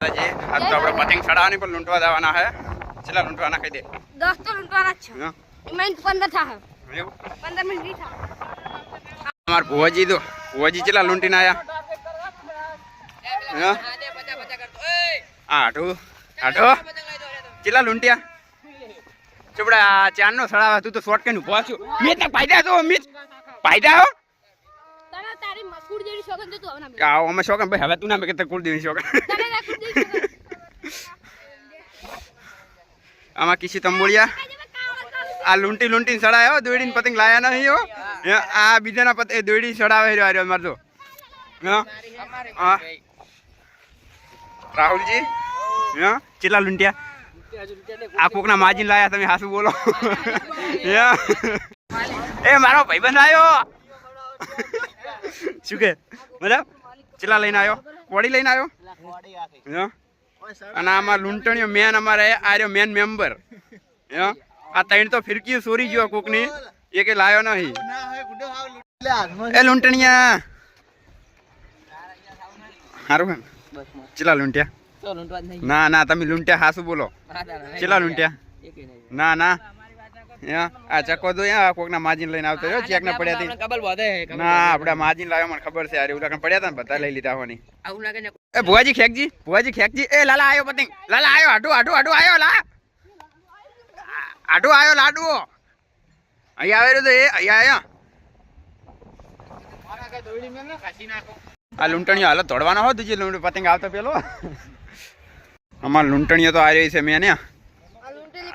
आज तो આપણે પતંગ ચડાવવાની પણ લૂંટવા જવાના હે. ચલા લૂંટવાના કહી દે. 10 તો લૂંટવાના જ છે. હા. એમાં 15 થા. એવું 15 મિનિટ ની થા. અમાર ભુવાજી ચલા લૂંટીને આયા. હા. આઠો ચલા લૂંટ્યા. ચપડા ચારનો સડાવા તું તો શોર્ટ કરીને પહોંચ્યો. મીત ને પાયદા તો મીત પાયદા હો. તને તારી મસ્કુર જેવી શોગન તો તું આવના મે. આવો અમે શોગન ભાઈ હવે તું ના મે કે કુલ દેવી શોગન. તને ના કુલ દેવી શોગન. આમાં કિસી તંબોળિયા આ લૂંટી સડાયો દોડીને પતંગ લાયા નહીં હો. આ બીજાના પતંગ દોડી સડાવે રહ્યો મારજો. હા રાહુલજી હા ચેલા લૂંટ્યા આ કોકના માજીન લાયા તમે હાસુ બોલો. એ મારો ભાઈબંધ આવ્યો. શું કે મતલબ ચેલા લઈને આવ્યો કોડી લઈને આવ્યો. અને આમાં લૂંટણીઓ મેન અમારે આર્યો મેન મેમ્બર. આ ત્રણ તો ફિરકી ચોરી ગયો કોકની એ કે લાયો નહીં. એ લૂંટણીયા સારું ચેલા લૂંટ્યા. ના ના તમે લૂંટ્યા હાસુ બોલો. ચેલા લૂંટ્યા. ના ના આ ચકો તો કોકના માજીન લઈને આવતો રહ્યો ચેક ના પડ્યા ના આપડે માજીન લાવ્યો મને ખબર છે યાર ઉલા પડ્યા હતા ને બધા લઈ લીધા હોની. એ ભુવાજી ખેકજી એ લાલા આયો પતંગ લાલા આયો આડો આયો લા આડો આયો લાડુ અહીંયા આવે તો એ અહીંયા આ લૂંટણીઓ હાલત તોડવાનો હોત જે પતંગ આવતો પેલો અમાર લૂંટણીઓ તો આ રહી છે મેં ને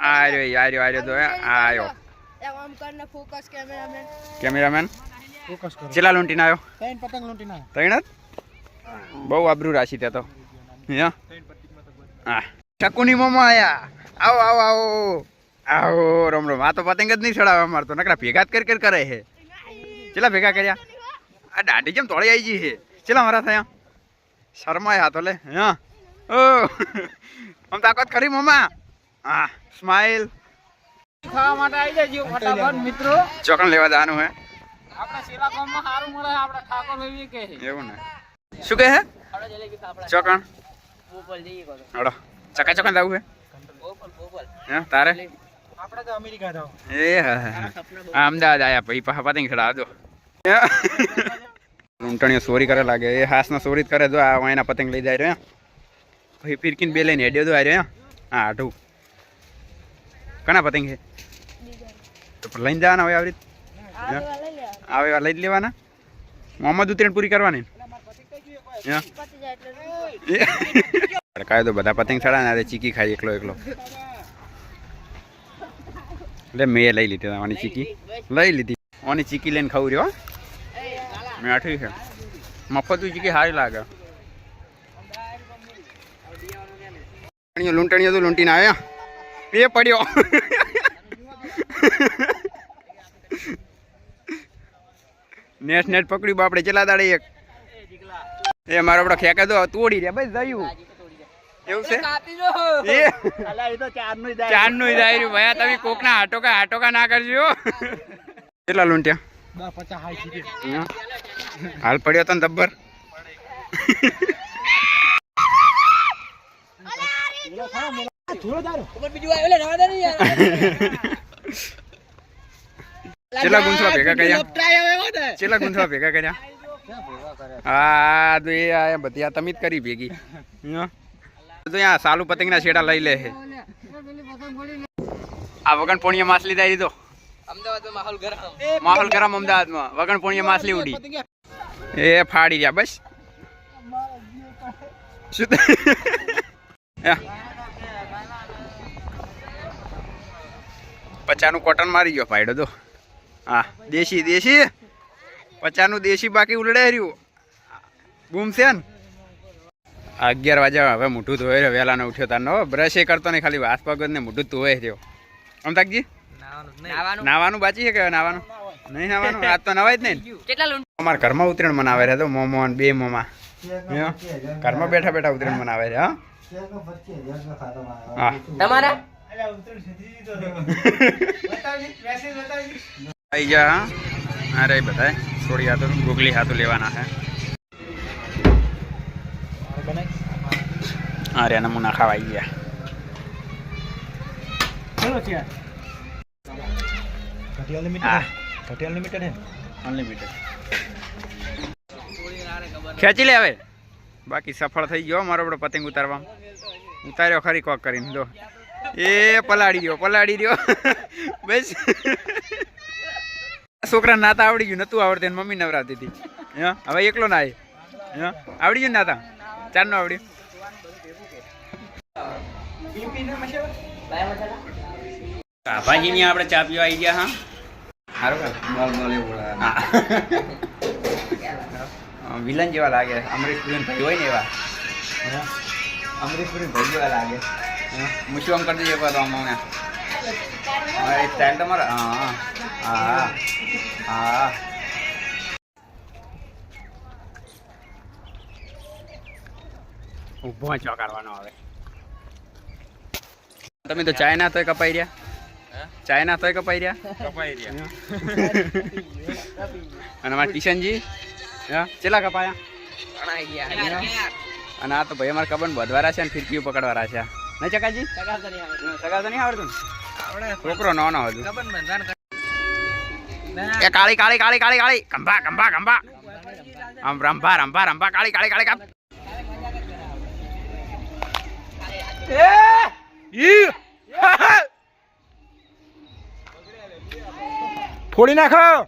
આર્યો તો આયો કેમેરામેન ચેલા લૂંટીને આવ્યો. ત્રણ બહુ આબરૂ રાશી ત્યાં તો હા શકુની મોમાં આયા. આવો રમ આ તો પતંગ જ નહીં ચડાવે અમારે તો નકરા ભેગા જ કરી કરે છે. ચેલા ભેગા કર્યા આ દાઢી જેમ તોડી આવી ગઈ છે. ચેલા મારા થયા શરમાય હાથો લે. હા ઓ આમ તાકાત ખરી મોમાં. હા સ્માઈલ ખાવા માટે આવી જજો ફટાફટ મિત્રો. ચોકન લેવા જવાનું હે આપણા સેલા ગામમાં સારું મળે આપણા ઠાકોર ભાઈ કહે છે એવું ને શું કહે હે ચોકન બોપલ જઈએ કો હડો ચોકન જાવું હે હે તારે આપણે તો અમેરિકા જાવ એ હા અમદાવાદ આયા પછી પાછા પતંગ ચડાવ દો. લૂંટણીઓ ચોરી કરે લાગે એ હાસનો ચોરી જ કરે જો આ એના પતંગ લઈ જાય રહ્યો પછી ફિરકીને બે લઈને હેડ્યો તો આ રહ્યો. હા આઠું કના પતંગ છે તો લઈને જવાના હોય આવી રીતે આવે લઈ જ લેવાના. મોહમ્મદ ઉતરેણ પૂરી કરવાની કાયદો બધા પતંગ ચડાવે ચીકી ખાઈ એકલો એટલે મેં લઈ લીધી આની ચીકી લઈ લીધી ઓની ચીકી લઈને ખાવું રહ્યો મેં આઠી છે મફત ચીકી સારી લાગે. લૂંટણીઓ તો લૂંટીને આવ્યા એ પડ્યો નેટ પકડ્યું બાપડે ચેલા દાડે એક એ મારો આપડે ખેંકા દો તોડી રહ્યા બસ જયું એવું છે ચાર નું જાય ભાઈ તમે કોકના આટોકા ના કરજો. કેટલા લૂંટ્યા હાલ પડ્યો તો ને દબ્બર. ચેલા ગુંથવા ભેગા કર્યા હા તો એ આ બધી આ તમે જ કરી ભેગી તો અહીંયા સાલુ પતંગ ના છેડા લઈ લે છે. આ વગન પોણીયા માછલી દાઈ દીધો માહોલ ગરમ અમદાવાદમાં વગન પોણીયા માછલી ઉડી એ ફાડી રહ્યા બસ શું પચાનું કોટન મારી ગયો ફાયડો તો હા દેશી 50 દેશી બાકી ઉલડે રહ્યું બૂમ છે ને 11 વાગ્યા હવે મોઢું ધોઈ રહ્યો વહેલા ને ઉઠ્યો તાર નો બ્રશ એ કરતો નહીં ખાલી હાથ પગ ને મોઢું ધોઈ રહ્યો. અમતાકજી નાવાનું બાકી છે કે નાવાનું નહીં નાવાનું આજ તો નવાય જ નહીં. અમારા ઘરમાં ઉતરેણ મનાવે છે તો મોમો બે મોમા ઘરમાં બેઠા ઉતરેણ મનાવે છે. હા તમારા આઈ જા અરે બધા થોડી હાથો ગુગલી હાથો લેવાના છે. અરે નમૂના ખાવાઈ ગયા. ચલો છે હા અનલિમિટેડ હે અનલિમિટેડ. ખેંચી લે હવે. બાકી સફળ થઈ ગયો મારો આપણો પતંગ ઉતારવા. ઉતાર્યો ખરી કોક કરીને જો. એ પલાડી રહ્યો બસ. છોકરા નાતા આવડી ગયું નતું આવડતું એને મમ્મી નવરાવતી હતી. હવે એકલો ના આવડી ગયું નાતા ચાર નો આવડ્યું. ભાજી ની આપણે ચા પીવા આવી ગયા. હા સારું વિલન જેવા લાગે. અમરીશ પુરી ભાઈ હોય ને એવા. અમરીશ પુરી ભાઈ જેવા લાગે. મૂછું આમ કરી દેજો તો અમને સ્ટાઇલ તમારા. હા હા હા ઊભો ચોકાડવાનો હવે. તમે તો ચાઇના તોય કપાઈ રહ્યા. અને અમારા કિશનજી ચેલા કપાયા. અને આ તો ભાઈ અમારે કબન બધવારા છે ને ફિરકીઓ પકડવાના છે નહીં ચકાજી. સગાવતા નહીં આવડતું છોકરો નાનો હજુ. એ કાળી કાળી કાળી કાળી કાળી કંભા કંભા કંભા આમ રંભા રંભા રંભા કાળી કાળી કાળી કાપ. ફોડી નાખો.